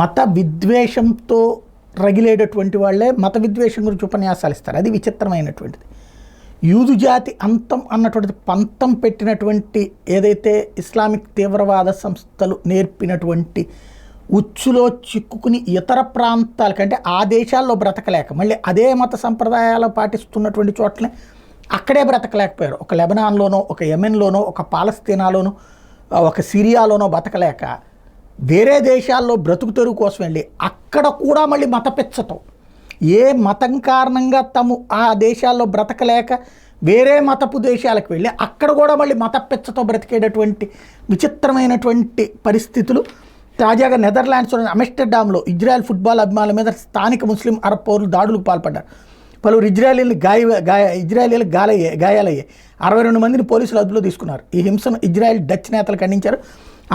మత విద్వేషంతో రగిలేటటువంటి వాళ్ళే మత విద్వేషం గురించి ఉపన్యాసాలు ఇస్తారు. అది విచిత్రమైనటువంటిది. యూదు జాతి అంతం అన్నటువంటిది పంతం పెట్టినటువంటి ఏదైతే ఇస్లామిక్ తీవ్రవాద సంస్థలు నేర్పినటువంటి ఉచ్చులో చిక్కుకుని ఇతర ప్రాంతాల కంటే ఆ దేశాల్లో బ్రతకలేక మళ్ళీ అదే మత సంప్రదాయాలు పాటిస్తున్నటువంటి చోట్లనే అక్కడే బ్రతకలేకపోయారు. ఒక లెబనాన్లోనో, ఒక యెమెన్లోనో, ఒక పాలస్తీనాలోనో, ఒక సిరియాలోనో బతకలేక వేరే దేశాల్లో బ్రతుకు తెరువు కోసం వెళ్ళి అక్కడ కూడా మళ్ళీ మతపెచ్చతో ఏ మతం కారణంగా తాము ఆ దేశాల్లో బ్రతకలేక వేరే మతపు దేశాలకు వెళ్ళి అక్కడ కూడా మళ్ళీ మతపెచ్చతో బ్రతికేటటువంటి విచిత్రమైనటువంటి పరిస్థితులు తాజాగా నెదర్లాండ్స్లోని అమ్స్టర్డామ్లో ఇజ్రాయెల్ ఫుట్బాల్ అభిమానుల మీద స్థానిక ముస్లిం అరబ్ పౌరులు దాడులకు పాల్పడ్డారు. పలువురు ఇజ్రాయేలీలు గాయాలయ్యాయి. 62 మందిని పోలీసులు అదుపులో తీసుకున్నారు. ఈ హింసను ఇజ్రాయెల్ డచ్ నేతలు ఖండించారు.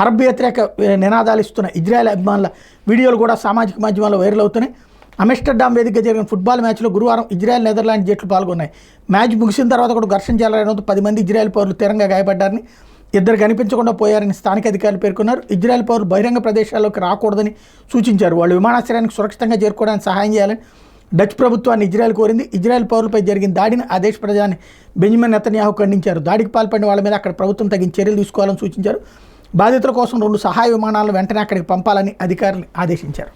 అరబ్ వ్యతిరేక నినాదాలు ఇస్తున్న ఇజ్రాయెల్ అభిమానుల వీడియోలు కూడా సామాజిక మాధ్యమాల్లో వైరల్ అవుతున్నాయి. అమ్స్టర్డామ్ వేదికగా జరిగిన ఫుట్బాల్ మ్యాచ్లో గురువారం ఇజ్రాయెల్ నెదర్లాండ్ జట్లు పాల్గొన్నాయి. మ్యాచ్ ముగిసిన తర్వాత కూడా ఘర్షణ చెలరేయడంతో 10 మంది ఇజ్రాయెల్ పౌరులు తీవ్రంగా గాయపడ్డారని, 2 కనిపించకుండా పోయారని స్థానిక అధికారులు పేర్కొన్నారు. ఇజ్రాయెల్ పౌరులు బహిరంగ ప్రదేశాల్లోకి రాకూడదని సూచించారు. వాళ్ళు విమానాశ్రయానికి సురక్షితంగా చేరుకోవడానికి సహాయం చేయాలని డచ్ ప్రభుత్వాన్ని ఇజ్రాయెల్ కోరింది. ఇజ్రాయెల్ పౌరులపై జరిగిన దాడిని ఆ దేశ ప్రధాని బెంజమిన్ నెతన్యాహు ఖండించారు. దాడికి పాల్పడిన వాళ్ళ మీద అక్కడ ప్రభుత్వం తగిన చర్యలు తీసుకోవాలని సూచించారు. బాధితుల కోసం 2 సహాయ విమానాలను వెంటనే అక్కడికి పంపాలని అధికారులు ఆదేశించారు.